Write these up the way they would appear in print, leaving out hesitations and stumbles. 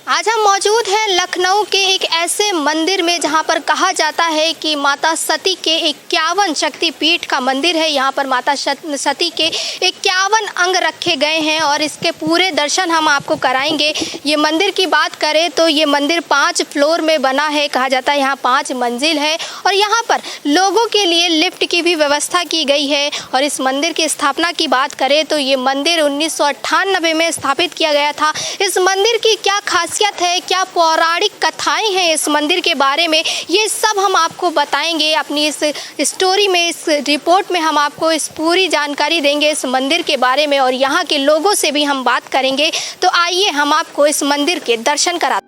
आज हम मौजूद हैं लखनऊ के एक ऐसे मंदिर में जहां पर कहा जाता है कि माता सती के 51 शक्तिपीठ का मंदिर है। यहां पर माता सती के 51 अंग रखे गए हैं और इसके पूरे दर्शन हम आपको कराएंगे। ये मंदिर की बात करें तो ये मंदिर 5 फ्लोर में बना है। कहा जाता है यहाँ 5 मंजिल है और यहाँ पर लोगों के लिए लिफ्ट की भी व्यवस्था की गई है। और इस मंदिर की स्थापना की बात करें तो ये मंदिर 1998 में स्थापित किया गया था। इस मंदिर की क्या खासियत है, क्या पौराणिक कथाएं हैं इस मंदिर के बारे में, ये सब हम आपको बताएंगे अपनी इस स्टोरी में, इस रिपोर्ट में हम आपको इस पूरी जानकारी देंगे इस मंदिर के बारे में और यहाँ के लोगों से भी हम बात करेंगे। तो आइए हम आपको इस मंदिर के दर्शन कराते हैं।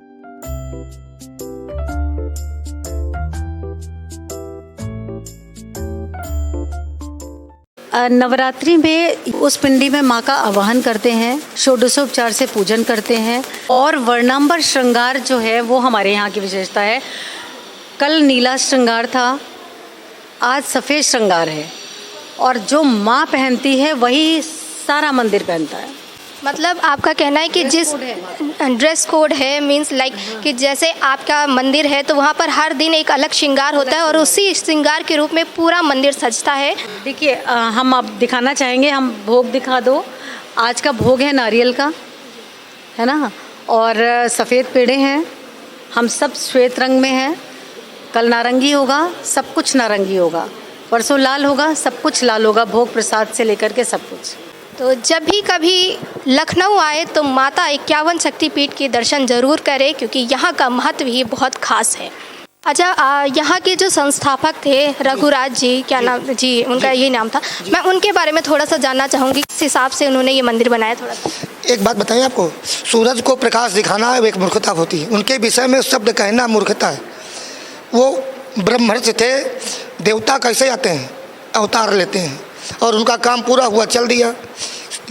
नवरात्रि में उस पिंडी में माँ का आवाहन करते हैं, षोडशोपचार से पूजन करते हैं और वर्णांबर श्रृंगार जो है वो हमारे यहाँ की विशेषता है। कल नीला श्रृंगार था, आज सफ़ेद श्रृंगार है और जो माँ पहनती है वही सारा मंदिर पहनता है। मतलब आपका कहना है कि जिस ड्रेस कोड है मींस लाइक कि जैसे आपका मंदिर है तो वहाँ पर हर दिन एक अलग श्रृंगार होता है और उसी श्रृंगार के रूप में पूरा मंदिर सजता है। देखिए हम आप दिखाना चाहेंगे, हम भोग दिखा दो। आज का भोग है नारियल का, है ना, और सफ़ेद पेड़े हैं, हम सब श्वेत रंग में हैं। कल नारंगी होगा, सब कुछ नारंगी होगा, परसों लाल होगा, सब कुछ लाल होगा, भोग प्रसाद से लेकर के सब कुछ। तो जब भी कभी लखनऊ आए तो माता 51 शक्तिपीठ के दर्शन ज़रूर करें क्योंकि यहाँ का महत्व ही बहुत खास है। अच्छा, यहाँ के जो संस्थापक थे रघुराज जी, क्या नाम जी उनका ये नाम था, मैं उनके बारे में थोड़ा सा जानना चाहूँगी, किस हिसाब से उन्होंने ये मंदिर बनाया। थोड़ा सा एक बात बताइए आपको, सूरज को प्रकाश दिखाना एक मूर्खता होती है, उनके विषय में शब्द कहना मूर्खता है। वो ब्रह्मर्षि थे, देवता कैसे आते हैं, अवतार लेते हैं और उनका काम पूरा हुआ, चल दिया।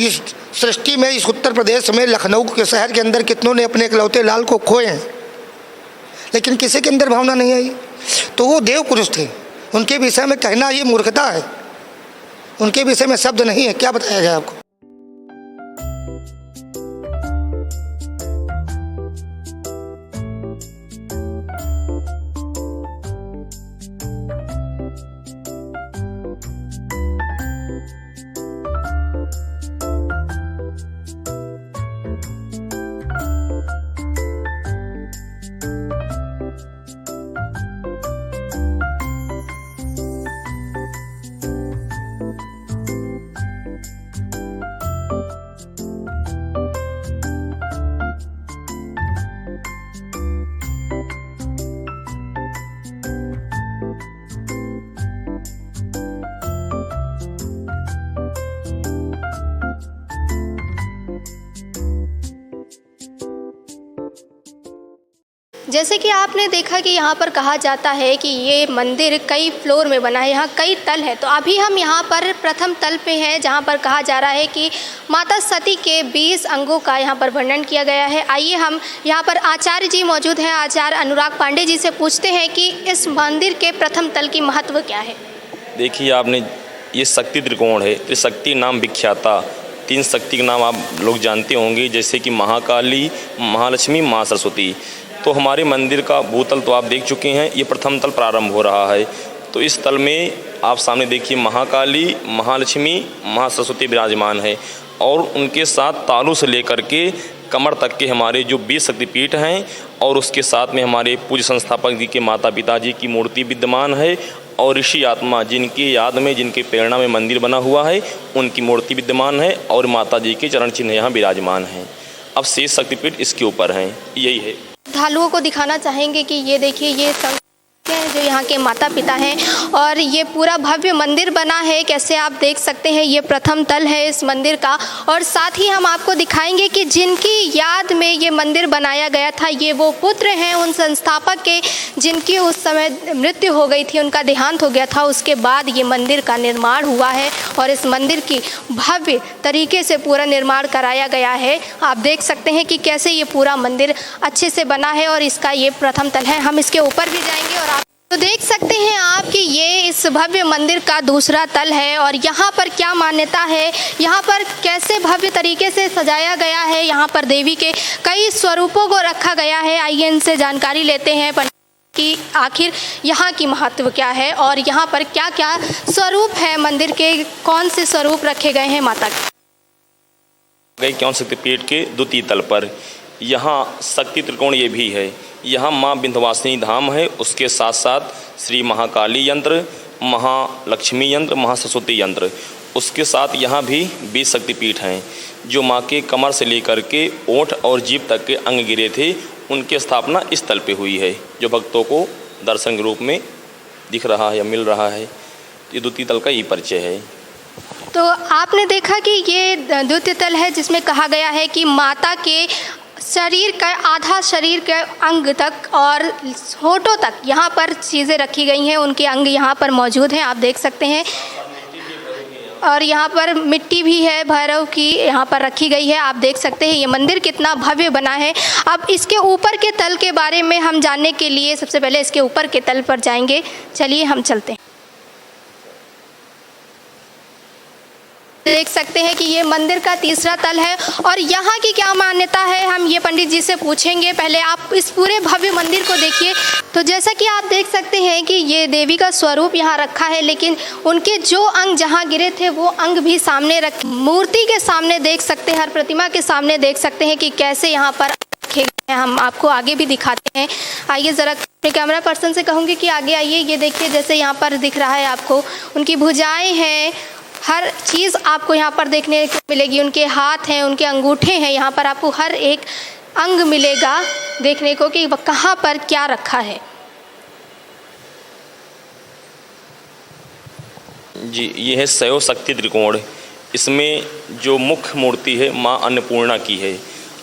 इस सृष्टि में, इस उत्तर प्रदेश में, लखनऊ के शहर के अंदर कितनों ने अपने इकलौते लाल को खोए हैं लेकिन किसी के अंदर भावना नहीं आई। तो वो देव पुरुष थे, उनके विषय में कहना ये मूर्खता है, उनके विषय में शब्द नहीं है, क्या बताया जाए आपको। जैसे कि आपने देखा कि यहाँ पर कहा जाता है कि ये मंदिर कई फ्लोर में बना है, यहाँ कई तल है। तो अभी हम यहाँ पर प्रथम तल पे हैं जहाँ पर कहा जा रहा है कि माता सती के 20 अंगों का यहाँ पर वर्णन किया गया है। आइए हम यहाँ पर आचार्य जी मौजूद हैं, आचार्य अनुराग पांडे जी से पूछते हैं कि इस मंदिर के प्रथम तल की महत्व क्या है। देखिए, आपने ये शक्ति त्रिकोण है, त्रिशक्ति नाम विख्याता, 3 शक्ति के नाम आप लोग जानते होंगे, जैसे कि महाकाली, महालक्ष्मी, माँ सरस्वती। तो हमारे मंदिर का भूतल तो आप देख चुके हैं, ये प्रथम तल प्रारंभ हो रहा है। तो इस तल में आप सामने देखिए महाकाली, महालक्ष्मी, महासरस्वती विराजमान है और उनके साथ तालू से लेकर के कमर तक के हमारे जो 20 शक्तिपीठ हैं और उसके साथ में हमारे पूज्य संस्थापक जी के माता पिता जी की मूर्ति विद्यमान है और ऋषि आत्मा जिनकी याद में, जिनके प्रेरणा में मंदिर बना हुआ है, उनकी मूर्ति विद्यमान है और माता जी के चरण चिन्ह यहाँ विराजमान हैं। अब शेष शक्तिपीठ इसके ऊपर हैं, यही है। श्रद्धालुओं को दिखाना चाहेंगे कि ये देखिए, ये हैं जो यहाँ के माता पिता हैं और ये पूरा भव्य मंदिर बना है। कैसे आप देख सकते हैं ये प्रथम तल है इस मंदिर का और साथ ही हम आपको दिखाएंगे कि जिनकी याद में ये मंदिर बनाया गया था ये वो पुत्र हैं उन संस्थापक के जिनकी उस समय मृत्यु हो गई थी, उनका देहांत हो गया था। उसके बाद ये मंदिर का निर्माण हुआ है और इस मंदिर की भव्य तरीके से पूरा निर्माण कराया गया है। आप देख सकते हैं कि कैसे ये पूरा मंदिर अच्छे से बना है और इसका ये प्रथम तल है। हम इसके ऊपर भी जाएंगे और आप तो देख सकते हैं आप कि ये इस भव्य मंदिर का दूसरा तल है और यहाँ पर क्या मान्यता है, यहाँ पर कैसे भव्य तरीके से सजाया गया है। यहाँ पर देवी के कई स्वरूपों को रखा गया है। आइए इनसे जानकारी लेते हैं कि आखिर यहाँ की महत्व क्या है और यहाँ पर क्या क्या स्वरूप है मंदिर के, कौन से स्वरूप रखे गए हैं माता के। क्यों शक्तिपीठ के द्वितीय तल पर यहाँ शक्ति त्रिकोण ये भी है। यहाँ माँ विंध्यवासिनी धाम है, उसके साथ साथ श्री महाकाली यंत्र, महालक्ष्मी यंत्र, महासरस्वती यंत्र, उसके साथ यहाँ भी 20 शक्तिपीठ हैं जो माँ के कमर से लेकर के ओंठ और जीभ तक के अंग गिरे थे। उनकी स्थापना इस तल पे हुई है जो भक्तों को दर्शन के रूप में दिख रहा है या मिल रहा है। ये द्वितीय तल का ये परिचय है। तो आपने देखा कि ये द्वितीय तल है जिसमें कहा गया है कि माता के शरीर का आधा शरीर के अंग तक और होठों तक यहाँ पर चीज़ें रखी गई हैं, उनके अंग यहाँ पर मौजूद हैं। आप देख सकते हैं और यहाँ पर मिट्टी भी है भैरव की यहाँ पर रखी गई है। आप देख सकते हैं ये मंदिर कितना भव्य बना है। अब इसके ऊपर के तल के बारे में हम जानने के लिए सबसे पहले इसके ऊपर के तल पर जाएंगे। चलिए हम चलते हैं। देख सकते हैं कि ये मंदिर का तीसरा तल है और यहाँ की क्या मान्यता है हम ये पंडित जी से पूछेंगे। पहले आप इस पूरे भव्य मंदिर को देखिए। तो जैसा कि आप देख सकते हैं कि ये देवी का स्वरूप यहाँ रखा है, लेकिन उनके जो अंग जहाँ गिरे थे वो अंग भी सामने मूर्ति के सामने देख सकते हैं, हर प्रतिमा के सामने देख सकते हैं कि कैसे यहाँ पर रखे गए हैं। हम आपको आगे भी दिखाते हैं। आइए ज़रा अपने कैमरा पर्सन से कहूँगी कि आगे आइए। ये देखिए जैसे यहाँ पर दिख रहा है आपको उनकी भुजाएँ हैं, हर चीज़ आपको यहाँ पर देखने को मिलेगी। उनके हाथ हैं, उनके अंगूठे हैं, यहाँ पर आपको हर एक अंग मिलेगा देखने को कि कहाँ पर क्या रखा है। जी ये है शैव शक्ति त्रिकोण। इसमें जो मुख्य मूर्ति है माँ अन्नपूर्णा की है।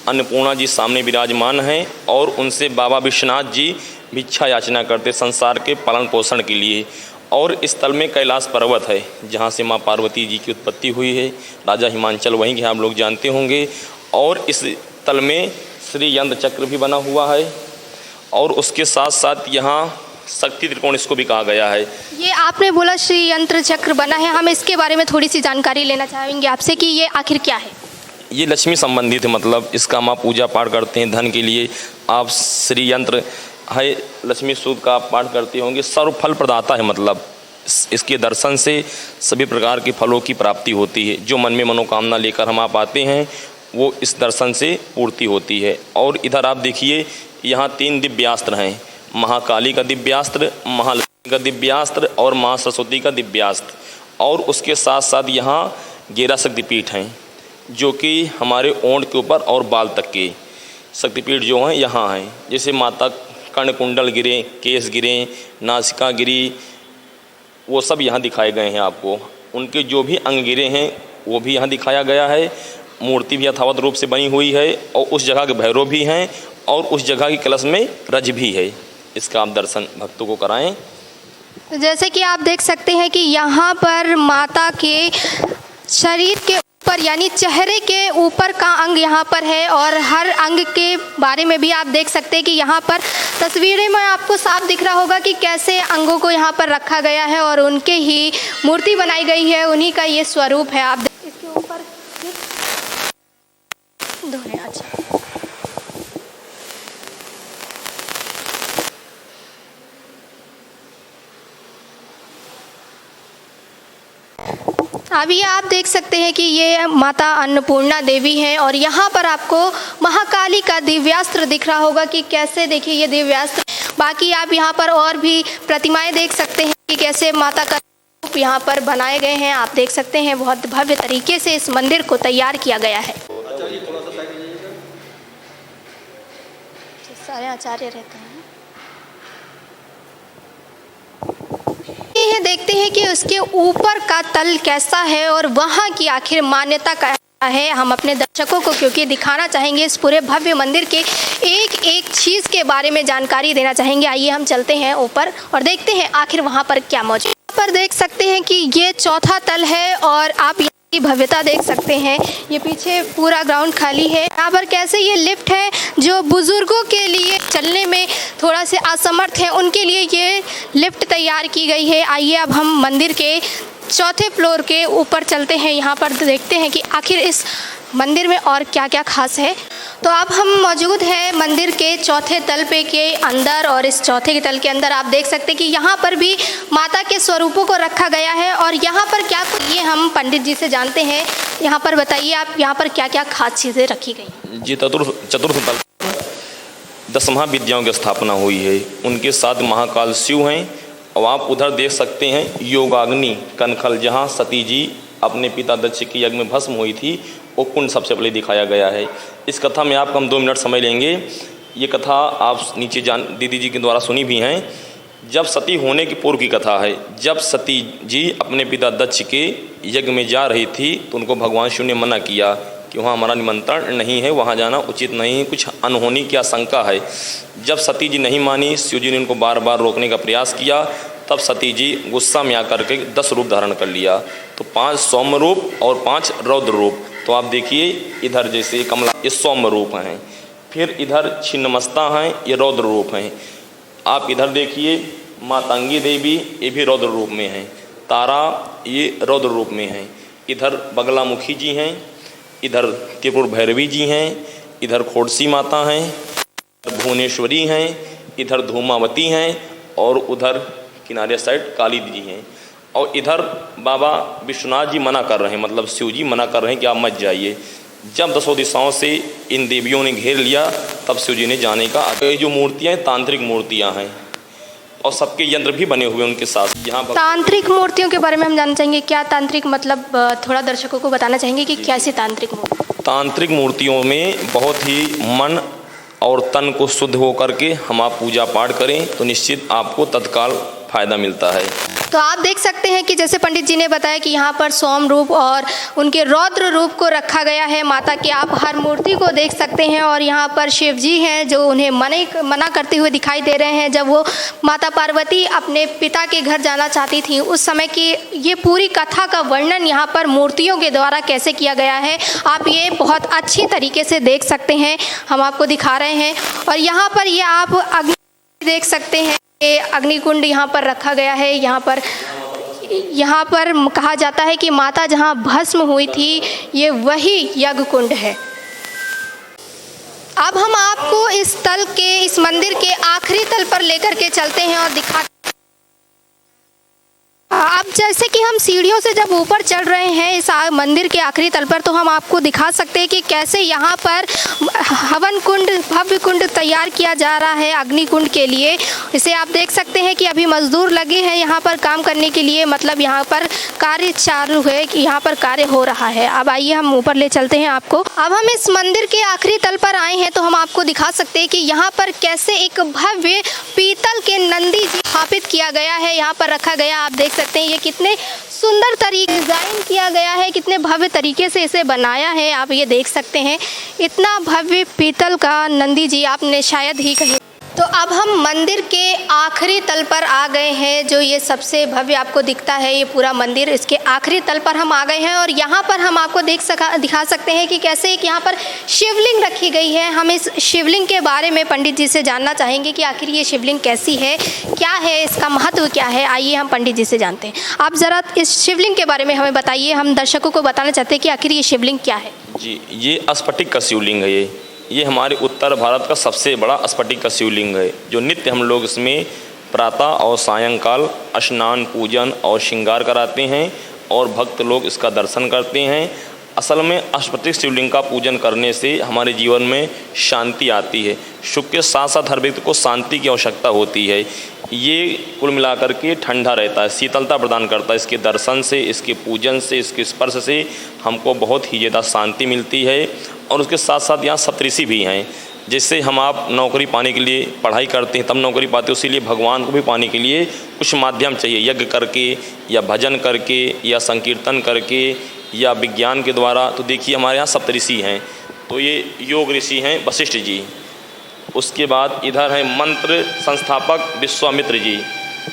अन्नपूर्णा जी सामने विराजमान हैं और उनसे बाबा विश्वनाथ जी भिक्षा याचना करते संसार के पालन पोषण के लिए। और इस तल में कैलाश पर्वत है जहाँ से माँ पार्वती जी की उत्पत्ति हुई है। राजा हिमांचल वहीं के आप लोग जानते होंगे। और इस तल में श्री यंत्र चक्र भी बना हुआ है और उसके साथ साथ यहाँ शक्ति त्रिकोण इसको भी कहा गया है। ये आपने बोला श्री यंत्र चक्र बना है, हम इसके बारे में थोड़ी सी जानकारी लेना चाहेंगे आपसे कि ये आखिर क्या है। ये लक्ष्मी संबंधित है, मतलब इसका माँ पूजा पाठ करते हैं धन के लिए। आप श्री यंत्र है, लक्ष्मी सूक्त का आप पाठ करते होंगे। सर्व फल प्रदाता है, मतलब इसके दर्शन से सभी प्रकार के फलों की प्राप्ति होती है। जो मन में मनोकामना लेकर हम आप आते हैं वो इस दर्शन से पूर्ति होती है। और इधर आप देखिए यहाँ 3 दिव्यास्त्र हैं। महाकाली का दिव्यास्त्र, महालक्ष्मी का दिव्यास्त्र और माँ सरस्वती का दिव्यास्त्र। और उसके साथ साथ यहाँ 11 शक्तिपीठ हैं जो कि हमारे ओंठ के ऊपर और बाल तक के शक्तिपीठ जो हैं यहाँ हैं। जैसे माता कर्णकुंडल गिरे, केस गिरे, नासिका गिरी, वो सब यहाँ दिखाए गए हैं आपको। उनके जो भी अंग गिरे हैं वो भी यहाँ दिखाया गया है। मूर्ति भी यथावत रूप से बनी हुई है और उस जगह के भैरव भी हैं और उस जगह की कलश में रज भी है। इसका आप दर्शन भक्तों को कराएं। जैसे कि आप देख सकते हैं कि यहाँ पर माता के शरीर के ऊपर यानी चेहरे के ऊपर का अंग यहाँ पर है और हर अंग के बारे में भी आप देख सकते हैं कि यहाँ पर तस्वीरें में आपको साफ दिख रहा होगा कि कैसे अंगों को यहाँ पर रखा गया है और उनके ही मूर्ति बनाई गई है, उन्हीं का ये स्वरूप है। आप इसके ऊपर दोहरे अच्छा अभी आप देख सकते हैं कि ये माता अन्नपूर्णा देवी हैं और यहाँ पर आपको महाकाली का दिव्यास्त्र दिख रहा होगा कि कैसे, देखिए ये दिव्यास्त्र। बाकी आप यहाँ पर और भी प्रतिमाएं देख सकते हैं कि कैसे माता का रूप यहाँ पर बनाए गए हैं। आप देख सकते हैं बहुत भव्य तरीके से इस मंदिर को तैयार किया गया है। सारे आचार्य रहते हैं। हैं, देखते हैं कि उसके ऊपर का तल कैसा है और वहाँ की आखिर मान्यता क्या है। हम अपने दर्शकों को क्योंकि दिखाना चाहेंगे इस पूरे भव्य मंदिर के एक एक चीज़ के बारे में जानकारी देना चाहेंगे। आइए हम चलते हैं ऊपर और देखते हैं आखिर वहाँ पर क्या मौजूद। यहाँ पर देख सकते हैं कि ये चौथा तल है और आप की भव्यता देख सकते हैं। ये पीछे पूरा ग्राउंड खाली है। यहाँ पर कैसे ये लिफ्ट है जो बुजुर्गों के लिए चलने में थोड़ा से असमर्थ हैं, उनके लिए ये लिफ्ट तैयार की गई है। आइए अब हम मंदिर के चौथे फ्लोर के ऊपर चलते हैं। यहाँ पर देखते हैं कि आखिर इस मंदिर में और क्या क्या खास है। तो अब हम मौजूद हैं मंदिर के चौथे तल पे के अंदर और इस चौथे तल के अंदर आप देख सकते हैं कि यहाँ पर भी माता के स्वरूपों को रखा गया है और यहाँ पर क्या, ये हम पंडित जी से जानते हैं। यहाँ पर बताइए आप यहाँ पर क्या क्या खास चीज़ें रखी गई। जी, चतुर्थ तल 10 महाविद्याओं की स्थापना हुई है। उनके साथ महाकाल शिव हैं और आप उधर देख सकते हैं योगाग्नि कनखल, जहाँ सती जी अपने पिता दक्ष के यज्ञ में भस्म हुई थी, वो कुंड सबसे पहले दिखाया गया है। इस कथा में आप हम 2 मिनट समय लेंगे। ये कथा आप नीचे दीदी जी के द्वारा सुनी भी हैं। जब सती होने की पूर्व की कथा है। जब सती जी अपने पिता दक्ष के यज्ञ में जा रही थी तो उनको भगवान शिव ने मना किया कि वहाँ हमारा निमंत्रण नहीं है, वहाँ जाना उचित नहीं है, कुछ अनहोनी की आशंका है। जब सती जी नहीं मानी, शिव जी ने उनको बार बार रोकने का प्रयास किया। तब सती जी गुस्सा में आकर के 10 रूप धारण कर लिया। तो 5 सौम्य रूप और 5 रौद्र रूप। तो आप देखिए इधर जैसे कमला, ये सौम्य रूप हैं। फिर इधर छिन्नमस्ता हैं, ये रौद्र रूप हैं। आप इधर देखिए मातंगी देवी, ये भी रौद्र रूप में हैं। तारा, ये रौद्र रूप में हैं। इधर बगलामुखी जी हैं, इधर त्रिपुर भैरवी जी हैं, इधर खोड़सी माता हैं, इधर भुवनेश्वरी हैं, इधर धूमावती हैं और उधर किनारे साइड काली जी हैं। और इधर बाबा विश्वनाथ जी मना कर रहे हैं, मतलब शिव जी मना कर रहे हैं कि आप मत जाइए। जब 10 दिशाओं से इन देवियों ने घेर लिया तब शिव जी ने जाने का। ये जो मूर्तियाँ हैं तांत्रिक मूर्तियाँ हैं और सबके यंत्र भी बने हुए उनके साथ। यहाँ तांत्रिक मूर्तियों के बारे में हम जानना चाहेंगे। क्या तांत्रिक मतलब थोड़ा दर्शकों को बताना चाहेंगे कि कैसी तांत्रिक मूर्ति? तांत्रिक मूर्तियों में बहुत ही मन और तन को शुद्ध होकर के हम आप पूजा पाठ करें तो निश्चित आपको तत्काल फायदा मिलता है। तो आप देख सकते हैं कि जैसे पंडित जी ने बताया कि यहाँ पर सोम रूप और उनके रौद्र रूप को रखा गया है माता के। आप हर मूर्ति को देख सकते हैं और यहाँ पर शिव जी हैं जो उन्हें मना करते हुए दिखाई दे रहे हैं। जब वो माता पार्वती अपने पिता के घर जाना चाहती थी उस समय की ये पूरी कथा का वर्णन यहाँ पर मूर्तियों के द्वारा कैसे किया गया है आप ये बहुत अच्छी तरीके से देख सकते हैं। हम आपको दिखा रहे हैं और यहाँ पर ये आप अग्नि देख सकते हैं। ये अग्निकुंड यहाँ पर रखा गया है। यहाँ पर कहा जाता है कि माता जहाँ भस्म हुई थी ये वही यज्ञ कुंड है। अब हम आपको इस मंदिर के आखिरी तल पर लेकर के चलते हैं और दिखाते। अब जैसे कि हम सीढ़ियों से जब ऊपर चढ़ रहे हैं इस मंदिर के आखिरी तल पर तो हम आपको दिखा सकते हैं कि कैसे यहाँ पर हवन कुंड, भव्य कुंड तैयार किया जा रहा है अग्नि कुंड के लिए। इसे आप देख सकते हैं कि अभी मजदूर लगे हैं यहाँ पर काम करने के लिए, मतलब यहाँ पर कार्य चालू है कि यहाँ पर कार्य हो रहा है। अब आइए हम ऊपर ले चलते हैं आपको। अब हम इस मंदिर के आखिरी तल पर आए हैं तो हम आपको दिखा सकते हैं कि यहाँ पर कैसे एक भव्य पीतल के नंदी जी स्थापित किया गया है, यहाँ पर रखा गया। आप देख सकते हैं ये कितने सुंदर तरीके डिज़ाइन किया गया है, कितने भव्य तरीके से इसे बनाया है। आप ये देख सकते हैं इतना भव्य पीतल का नंदी जी आपने शायद ही कहीं। तो अब हम मंदिर के आखिरी तल पर आ गए हैं जो ये सबसे भव्य आपको दिखता है ये पूरा मंदिर। इसके आखिरी तल पर हम आ गए हैं और यहाँ पर हम आपको दिखा सकते हैं कि कैसे एक यहाँ पर शिवलिंग रखी गई है। हम इस शिवलिंग के बारे में पंडित जी से जानना चाहेंगे कि आखिर ये शिवलिंग कैसी है, क्या है, इसका महत्व क्या है। आइए हम पंडित जी से जानते हैं। आप ज़रा इस शिवलिंग के बारे में हमें बताइए। हम दर्शकों को बताना चाहते हैं कि आखिर ये शिवलिंग क्या है। जी, ये स्फटिक का शिवलिंग है। ये हमारे उत्तर भारत का सबसे बड़ा स्फटिक का शिवलिंग है जो नित्य हम लोग इसमें प्रातः और सायंकाल स्नान, पूजन और श्रृंगार कराते हैं और भक्त लोग इसका दर्शन करते हैं। असल में स्फटिक शिवलिंग का पूजन करने से हमारे जीवन में शांति आती है। सुख के साथ साथ हर व्यक्ति को शांति की आवश्यकता होती है। ये कुल मिलाकर के ठंडा रहता है, शीतलता प्रदान करता है। इसके दर्शन से, इसके पूजन से, इसके स्पर्श से हमको बहुत ही ज़्यादा शांति मिलती है। और उसके साथ साथ यहाँ सप्तऋषि भी हैं जैसे हम आप नौकरी पाने के लिए पढ़ाई करते हैं तब नौकरी पाते हैं, उसीलिए भगवान को भी पाने के लिए कुछ माध्यम चाहिए, यज्ञ करके या भजन करके या संकीर्तन करके या विज्ञान के द्वारा। तो देखिए हमारे यहाँ सप्तऋषि हैं, तो ये योग ऋषि हैं वशिष्ठ जी, उसके बाद इधर हैं मंत्र संस्थापक विश्वामित्र जी,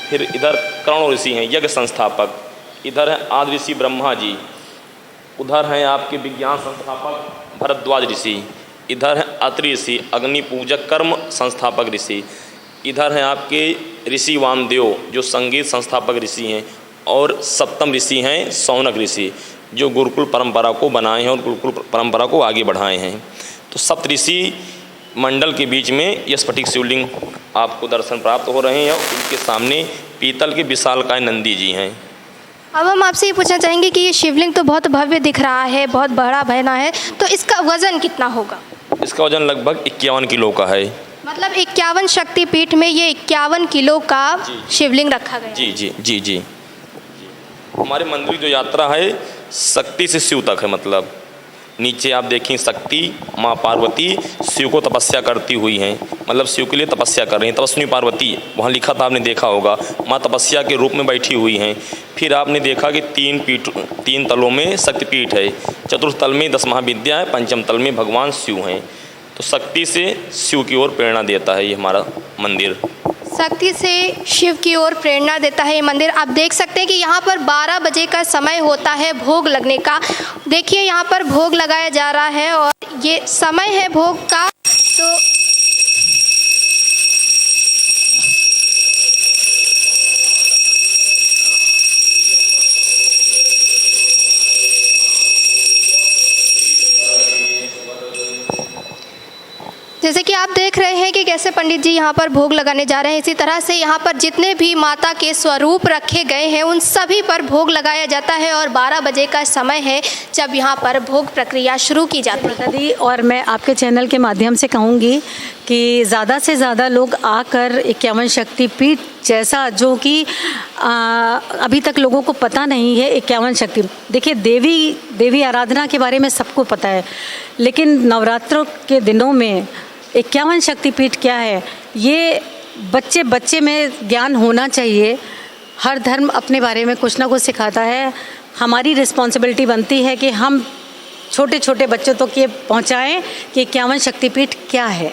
फिर इधर कर्ण ऋषि हैं यज्ञ संस्थापक, इधर हैं आदि ऋषि ब्रह्मा जी, उधर हैं आपके विज्ञान संस्थापक भरद्वाज ऋषि, इधर हैं अत्रि ऋषि अग्नि पूजक कर्म संस्थापक ऋषि, इधर हैं आपके ऋषि वामदेव जो संगीत संस्थापक ऋषि हैं, और सप्तम ऋषि हैं शौनक ऋषि जो गुरुकुल परंपरा को बनाए हैं और गुरुकुल परंपरा को आगे बढ़ाए हैं। तो सप्तऋषि मंडल के बीच में यह स्फटिक शिवलिंग आपको दर्शन प्राप्त हो रहे हैं, और उनके सामने पीतल के विशालकाय नंदी जी हैं। अब हम आपसे ये पूछना चाहेंगे कि ये शिवलिंग तो बहुत भव्य दिख रहा है, बहुत बड़ा बना है, तो इसका वज़न कितना होगा? इसका वज़न लगभग 51 किलो का है। मतलब 51 शक्तिपीठ में ये 51 किलो का शिवलिंग रखा गया? जी जी जी जी। हमारे मंदिर जो यात्रा है शक्ति से शिव तक है, मतलब नीचे आप देखें शक्ति माँ पार्वती शिव को तपस्या करती हुई हैं, मतलब शिव के लिए तपस्या कर रही हैं। तपस्वी पार्वती वहाँ लिखा था, आपने देखा होगा, माँ तपस्या के रूप में बैठी हुई हैं। फिर आपने देखा कि 3 तलों में शक्तिपीठ है, चतुर्थ तल में 10 महाविद्या है, पंचम तल में भगवान शिव हैं। तो शक्ति से शिव की ओर प्रेरणा देता है ये हमारा मंदिर। शक्ति से शिव की ओर प्रेरणा देता है ये मंदिर। आप देख सकते हैं कि यहाँ पर 12 बजे का समय होता है भोग लगने का। देखिए यहाँ पर भोग लगाया जा रहा है और ये समय है भोग का। तो जैसे कि आप देख रहे हैं कि कैसे पंडित जी यहाँ पर भोग लगाने जा रहे हैं, इसी तरह से यहाँ पर जितने भी माता के स्वरूप रखे गए हैं उन सभी पर भोग लगाया जाता है और 12 बजे का समय है जब यहाँ पर भोग प्रक्रिया शुरू की जाती है। दी और मैं आपके चैनल के माध्यम से कहूँगी कि ज़्यादा से ज़्यादा लोग आकर 51 शक्तिपीठ जैसा, जो कि अभी तक लोगों को पता नहीं है 51 शक्ति। देखिए देवी आराधना के बारे में सबको पता है, लेकिन नवरात्रों के दिनों में 51 शक्तिपीठ क्या है ये बच्चे में ज्ञान होना चाहिए। हर धर्म अपने बारे में कुछ ना कुछ सिखाता है। हमारी रिस्पॉन्सिबिलिटी बनती है कि हम छोटे छोटे बच्चों तक ये पहुँचाएँ कि 51 शक्तिपीठ क्या है,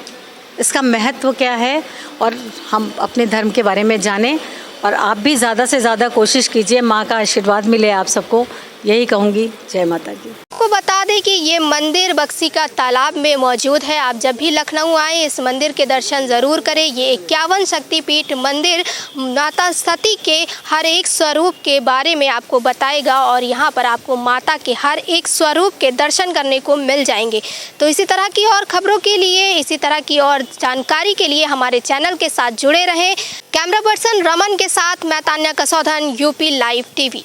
इसका महत्व क्या है, और हम अपने धर्म के बारे में जानें। और आप भी ज़्यादा से ज़्यादा कोशिश कीजिए, माँ का आशीर्वाद मिले आप सबको, यही कहूँगी। जय माता की। आपको बता दें कि ये मंदिर बक्सी का तालाब में मौजूद है। आप जब भी लखनऊ आए इस मंदिर के दर्शन ज़रूर करें। ये 51 शक्तिपीठ मंदिर माता सती के हर एक स्वरूप के बारे में आपको बताएगा और यहाँ पर आपको माता के हर एक स्वरूप के दर्शन करने को मिल जाएंगे। तो इसी तरह की और खबरों के लिए, इसी तरह की और जानकारी के लिए हमारे चैनल के साथ जुड़े रहें। कैमरा पर्सन रमन के साथ मैं Tanya Kasaudhan, UP live TV.